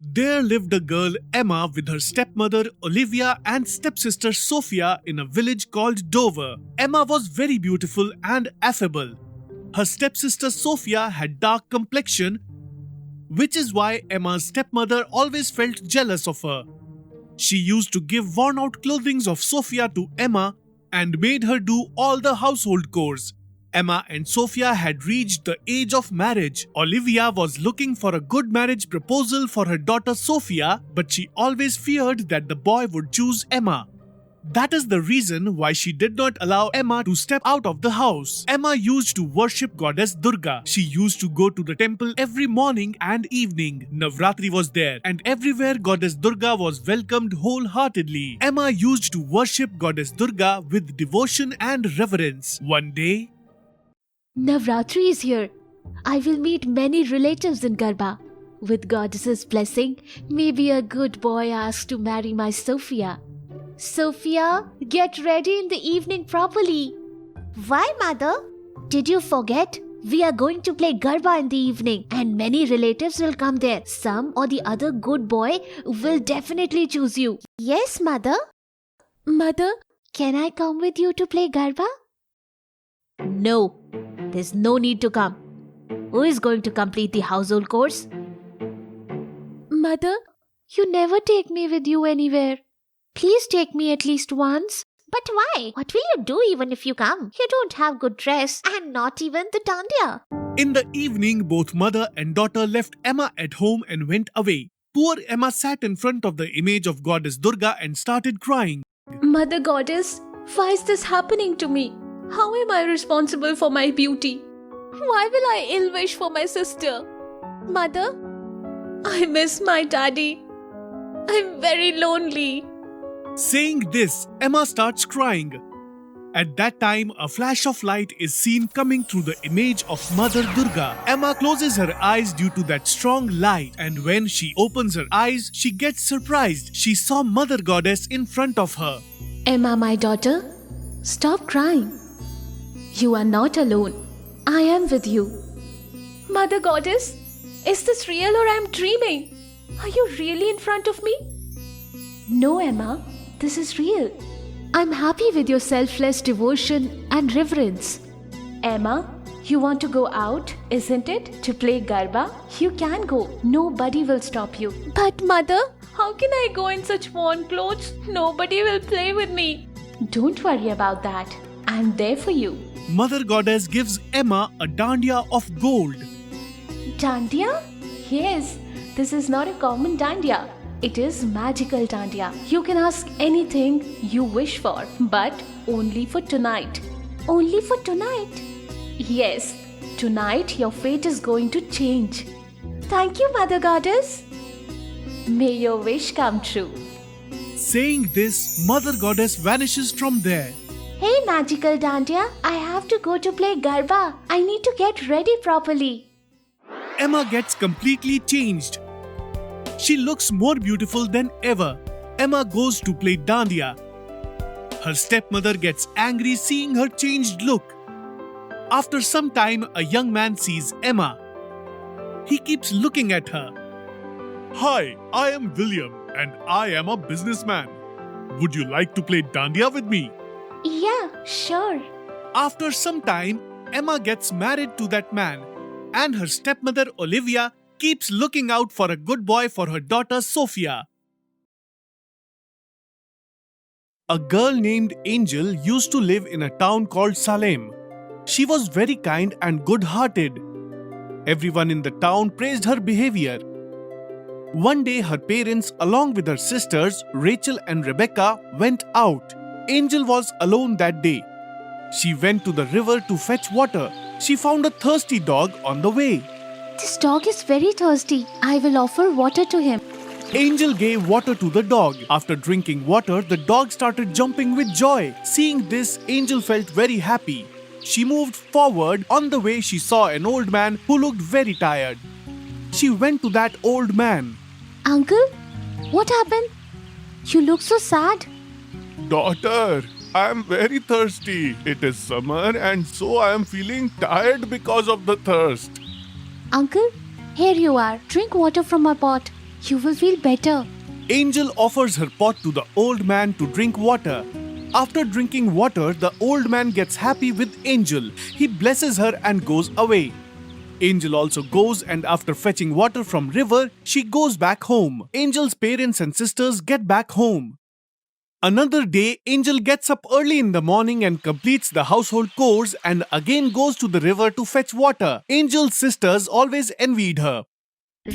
There lived a girl, Emma, with her stepmother, Olivia, and stepsister, Sophia, in a village called Dover. Emma was very beautiful and affable. Her stepsister, Sophia, had dark complexion, which is why Emma's stepmother always felt jealous of her. She used to give worn-out clothing of Sophia to Emma and made her do all the household chores. Emma and Sophia had reached the age of marriage. Olivia was looking for a good marriage proposal for her daughter Sophia, but she always feared that the boy would choose Emma. That is the reason why she did not allow Emma to step out of the house. Emma used to worship goddess Durga. She used to go to the temple every morning and evening. Navratri was there, and everywhere goddess Durga was welcomed wholeheartedly. Emma used to worship goddess Durga with devotion and reverence. One day, Navratri is here. I will meet many relatives in Garba. With goddess's blessing, maybe a good boy asks to marry my Sophia. Sophia, get ready in the evening properly. Why, mother? Did you forget? We are going to play Garba in the evening and many relatives will come there. Some or the other good boy will definitely choose you. Yes, mother. Mother, can I come with you to play Garba? No, there's no need to come. Who is going to complete the household chores? Mother, you never take me with you anywhere. Please take me at least once. But why? What will you do even if you come? You don't have good dress and not even the dandiya. in the evening, both mother and daughter left Emma at home and went away. Poor Emma sat in front of the image of goddess Durga and started crying. Mother goddess, why is this happening to me? How am I responsible for my beauty? Why will I ill wish for my sister? Mother, I miss my daddy. I'm very lonely. Saying this, Emma starts crying. At that time, a flash of light is seen coming through the image of Mother Durga. Emma closes her eyes due to that strong light, and when she opens her eyes, she gets surprised. She saw Mother Goddess in front of her. Emma, my daughter, stop crying. You are not alone. I am with you. Mother Goddess, is this real or I am dreaming? Are you really in front of me? No, Emma, this is real. I'm happy with your selfless devotion and reverence. Emma, you want to go out, isn't it? To play Garba? You can go. Nobody will stop you. But mother, how can I go in such worn clothes? Nobody will play with me. Don't worry about that. I'm there for you. Mother Goddess gives Emma a dandiya of gold. Dandiya? Yes, this is not a common dandiya. It is magical dandiya. You can ask anything you wish for, but only for tonight. Only for tonight? Yes, tonight your fate is going to change. Thank you, Mother Goddess. May your wish come true. Saying this, Mother Goddess vanishes from there. Hey, magical dandiya, I have to go to play Garba. I need to get ready properly. Emma gets completely changed. She looks more beautiful than ever. Emma goes to play dandiya. Her stepmother gets angry seeing her changed look. After some time, a young man sees Emma. He keeps looking at her. Hi, I am William and I am a businessman. Would you like to play dandiya with me? Yeah, sure. After some time, Emma gets married to that man, and her stepmother Olivia keeps looking out for a good boy for her daughter Sophia. A girl named Angel used to live in a town called Salem. She was very kind and good-hearted. Everyone in the town praised her behavior. One day, her parents, along with her sisters, Rachel and Rebecca, went out. Angel was alone that day. She went to the river to fetch water. She found a thirsty dog on the way. This dog is very thirsty. I will offer water to him. Angel gave water to the dog. After drinking water, the dog started jumping with joy. Seeing this, Angel felt very happy. She moved forward. On the way, she saw an old man who looked very tired. She went to that old man. Uncle, what happened? You look so sad. Daughter, I am very thirsty. It is summer and so I am feeling tired because of the thirst. Uncle, here you are. Drink water from my pot. You will feel better. Angel offers her pot to the old man to drink water. After drinking water, the old man gets happy with Angel. He blesses her and goes away. Angel also goes, and after fetching water from river, she goes back home. Angel's parents and sisters get back home. Another day, Angel gets up early in the morning and completes the household chores and again goes to the river to fetch water. Angel's sisters always envied her.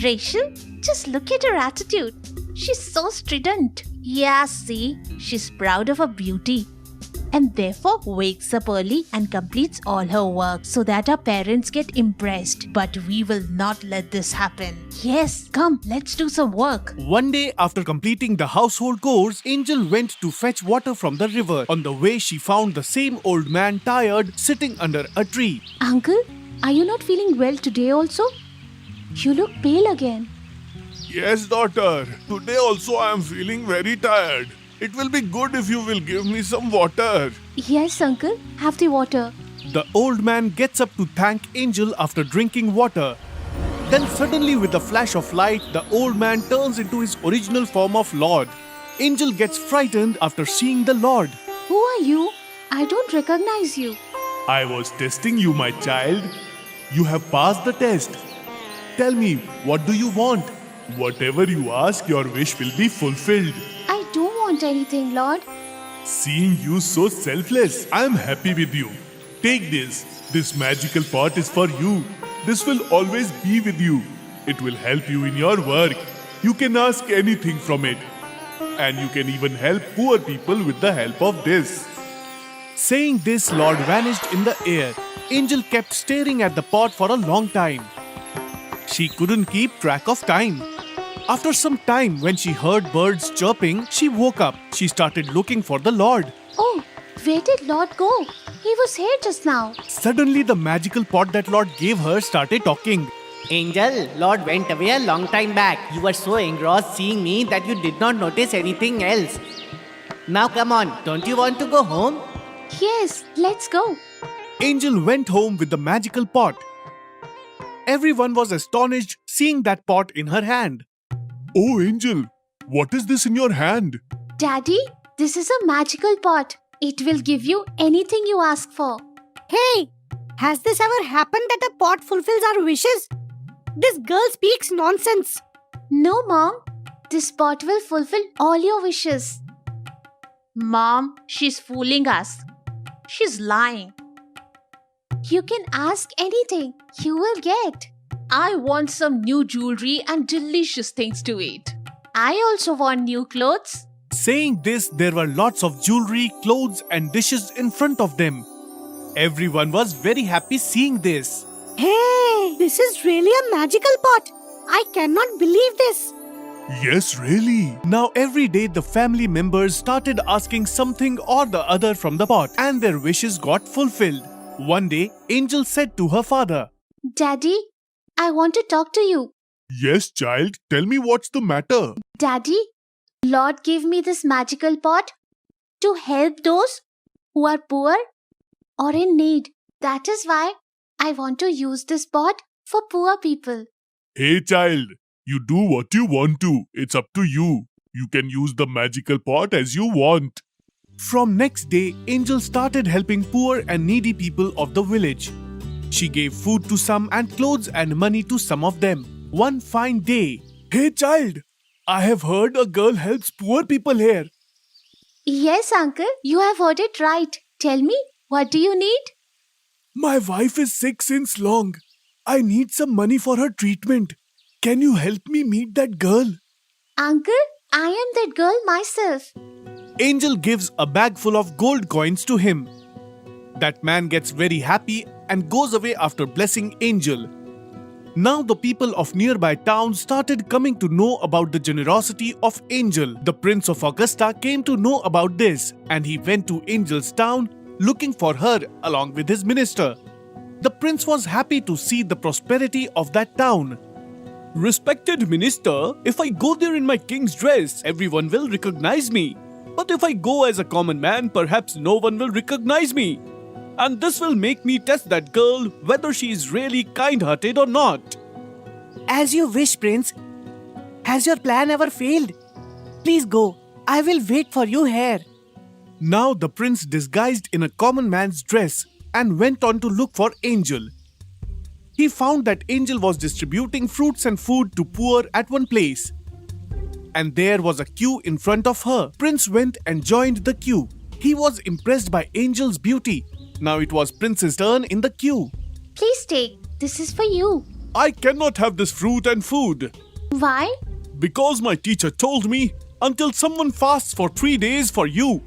Rachel, just look at her attitude. She's so strident. Yeah, see, she's proud of her beauty and therefore wakes up early and completes all her work so that her parents get impressed. But we will not let this happen. Yes, come, let's do some work. One day, after completing the household chores, Angel went to fetch water from the river. On the way, she found the same old man tired, sitting under a tree. Uncle, are you not feeling well today also? You look pale again. Yes, daughter. Today also I am feeling very tired. It will be good if you will give me some water. Yes, uncle, have the water. The old man gets up to thank Angel after drinking water. Then suddenly, with a flash of light, the old man turns into his original form of Lord. Angel gets frightened after seeing the Lord. Who are you? I don't recognize you. I was testing you, my child. You have passed the test. Tell me, what do you want? Whatever you ask, your wish will be fulfilled. I don't want anything, Lord. Seeing you so selfless, I am happy with you. Take this. This magical pot is for you. This will always be with you. It will help you in your work. You can ask anything from it. And you can even help poor people with the help of this. Saying this, Lord vanished in the air. Angel kept staring at the pot for a long time. She couldn't keep track of time. After some time, when she heard birds chirping, she woke up. She started looking for the Lord. Oh, where did Lord go? He was here just now. Suddenly, the magical pot that Lord gave her started talking. Angel, Lord went away a long time back. You were so engrossed seeing me that you did not notice anything else. Now come on, don't you want to go home? Yes, let's go. Angel went home with the magical pot. Everyone was astonished seeing that pot in her hand. Oh, Angel, what is this in your hand? Daddy, this is a magical pot. It will give you anything you ask for. Hey, has this ever happened that a pot fulfills our wishes? This girl speaks nonsense. No, Mom. This pot will fulfill all your wishes. Mom, she's fooling us. She's lying. You can ask anything. You will get. I want some new jewelry and delicious things to eat. I also want new clothes. Saying this, there were lots of jewelry, clothes, and dishes in front of them. Everyone was very happy seeing this. Hey, this is really a magical pot. I cannot believe this. Yes, really. Now every day the family members started asking something or the other from the pot, and their wishes got fulfilled. One day, Angel said to her father, Daddy, I want to talk to you. Yes, child. Tell me what's the matter. Daddy, Lord gave me this magical pot to help those who are poor or in need. That is why I want to use this pot for poor people. Hey, child. You do what you want to. It's up to you. You can use the magical pot as you want. From next day, Angel started helping poor and needy people of the village. She gave food to some and clothes and money to some of them. One fine day, Hey child, I have heard a girl helps poor people here. Yes, uncle, you have heard it right. Tell me, what do you need? My wife is sick since long. I need some money for her treatment. Can you help me meet that girl? Uncle, I am that girl myself. Angel gives a bag full of gold coins to him. That man gets very happy and goes away after blessing Angel. Now the people of nearby towns started coming to know about the generosity of Angel. The Prince of Augusta came to know about this, and he went to Angel's town looking for her along with his minister. The prince was happy to see the prosperity of that town. Respected minister, if I go there in my king's dress, everyone will recognize me. But if I go as a common man, perhaps no one will recognize me. And this will make me test that girl whether she is really kind-hearted or not. As you wish, Prince. Has your plan ever failed? Please go. I will wait for you here. Now the prince disguised in a common man's dress and went on to look for Angel. He found that Angel was distributing fruits and food to poor at one place. And there was a queue in front of her. Prince went and joined the queue. He was impressed by Angel's beauty. Now it was Prince's turn in the queue. Please take. This is for you. I cannot have this fruit and food. Why? Because my teacher told me until someone fasts for 3 days for you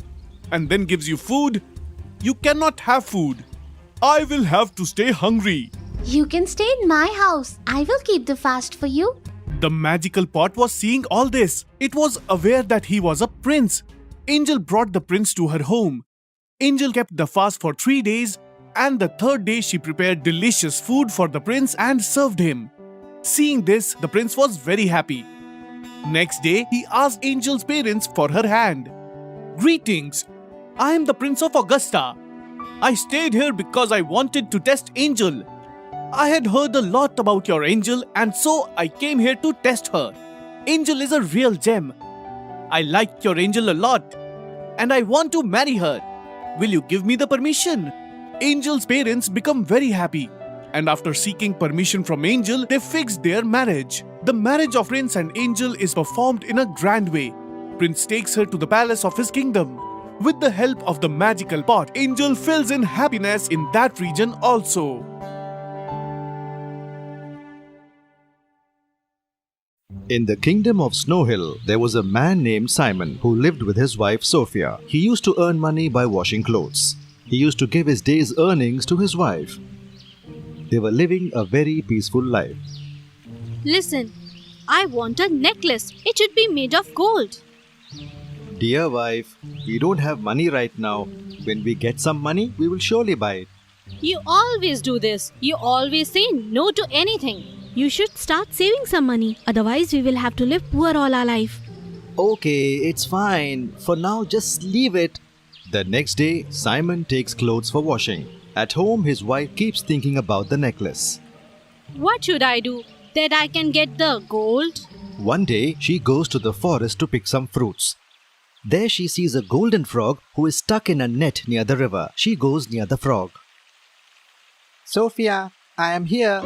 and then gives you food, you cannot have food. I will have to stay hungry. You can stay in my house. I will keep the fast for you. The magical pot was seeing all this. It was aware that he was a prince. Angel brought the prince to her home. Angel kept the fast for 3 days, and the third day she prepared delicious food for the prince and served him. Seeing this, the prince was very happy. Next day, he asked Angel's parents for her hand. Greetings. I am the Prince of Augusta. I stayed here because I wanted to test Angel. I had heard a lot about your Angel, and so I came here to test her. Angel is a real gem. I like your Angel a lot, and I want to marry her. Will you give me the permission? Angel's parents become very happy, and after seeking permission from Angel, they fixed their marriage. The marriage of Prince and Angel is performed in a grand way. Prince takes her to the palace of his kingdom. With the help of the magical pot, Angel fills in happiness in that region also. In the kingdom of Snow Hill, there was a man named Simon who lived with his wife Sophia. He used to earn money by washing clothes. He used to give his day's earnings to his wife. They were living a very peaceful life. Listen, I want a necklace. It should be made of gold. Dear wife, we don't have money right now. When we get some money, we will surely buy it. You always do this. You always say no to anything. You should start saving some money. Otherwise, we will have to live poor all our life. Okay, it's fine. For now, just leave it. The next day, Simon takes clothes for washing. At home, his wife keeps thinking about the necklace. What should I do that I can get the gold? One day, she goes to the forest to pick some fruits. There she sees a golden frog who is stuck in a net near the river. She goes near the frog. Sophia, I am here.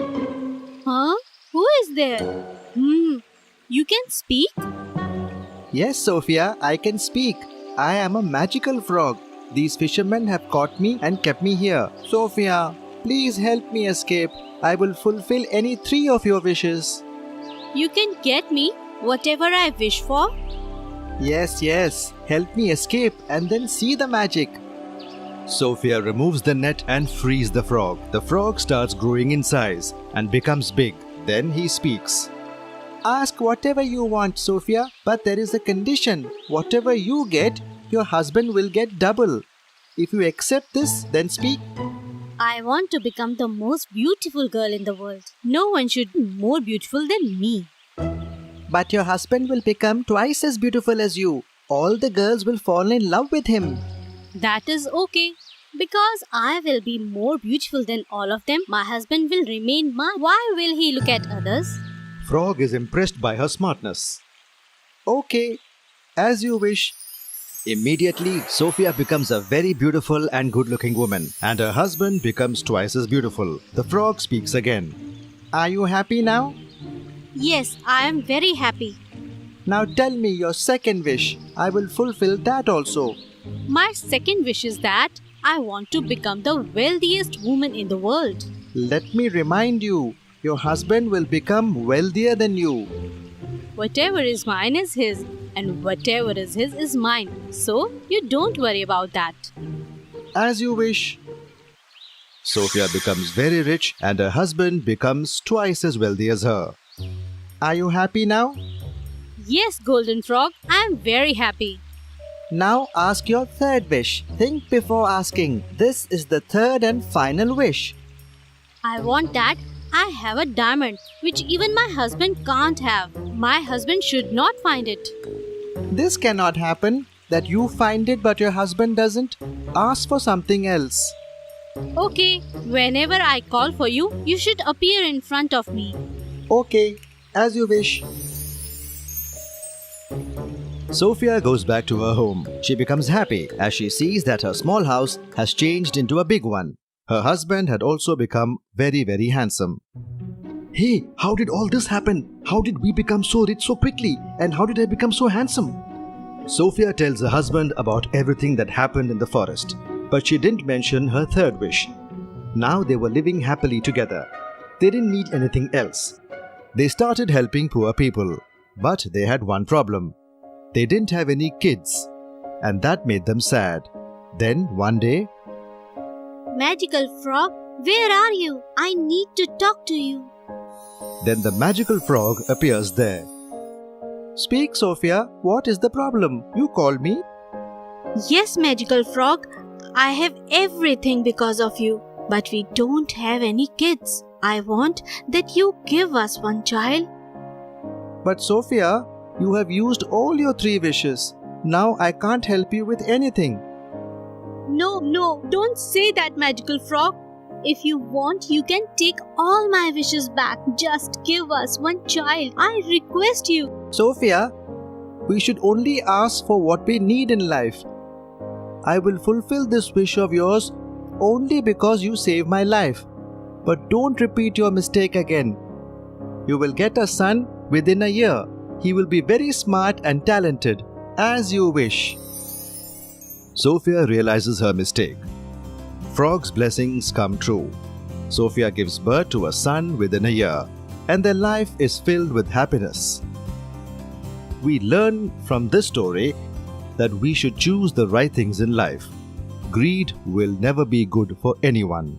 Huh? Who is there? You can speak? Yes, Sophia, I can speak. I am a magical frog. These fishermen have caught me and kept me here. Sophia, please help me escape. I will fulfill any 3 of your wishes. You can get me whatever I wish for? Yes. Help me escape and then see the magic. Sophia removes the net and frees the frog. The frog starts growing in size and becomes big. Then he speaks. Ask whatever you want, Sophia, but there is a condition. Whatever you get, your husband will get double. If you accept this, then speak. I want to become the most beautiful girl in the world. No one should be more beautiful than me. But your husband will become twice as beautiful as you. All the girls will fall in love with him. That is okay. Because I will be more beautiful than all of them, my husband will remain mine. Why will he look at others? Frog is impressed by her smartness. Okay, as you wish. Immediately, Sophia becomes a very beautiful and good-looking woman, and her husband becomes twice as beautiful. The frog speaks again. Are you happy now? Yes, I am very happy. Now tell me your second wish. I will fulfill that also. My second wish is that I want to become the wealthiest woman in the world. Let me remind you, your husband will become wealthier than you. Whatever is mine is his, and whatever is his is mine. So you don't worry about that. As you wish. Sophia becomes very rich and her husband becomes twice as wealthy as her. Are you happy now? Yes, Golden Frog, I am very happy. Now ask your third wish. Think before asking. This is the third and final wish. I want that I have a diamond which even my husband can't have. My husband should not find it. This cannot happen. That you find it but your husband doesn't. Ask for something else. Okay, whenever I call for you, you should appear in front of me. Okay, as you wish. Sophia goes back to her home. She becomes happy as she sees that her small house has changed into a big one. Her husband had also become very, very handsome. Hey, how did all this happen? How did we become so rich so quickly? And how did I become so handsome? Sophia tells her husband about everything that happened in the forest, but she didn't mention her third wish. Now they were living happily together. They didn't need anything else. They started helping poor people, but they had one problem. They didn't have any kids, and that made them sad. Then one day, Magical frog, where are you? I need to talk to you. then the magical frog appears there. Speak, Sophia. What is the problem? You called me? Yes, magical frog. I have everything because of you, but we don't have any kids. I want that you give us one child. But Sophia, you have used all your 3 wishes. Now I can't help you with anything. No, don't say that, magical frog. If you want, you can take all my wishes back. Just give us one child. I request you. Sophia, we should only ask for what we need in life. I will fulfill this wish of yours only because you saved my life. But don't repeat your mistake again. You will get a son within a year. He will be very smart and talented, as you wish. Sophia realizes her mistake. Frog's blessings come true. Sophia gives birth to a son within a year, and their life is filled with happiness. We learn from this story that we should choose the right things in life. Greed will never be good for anyone.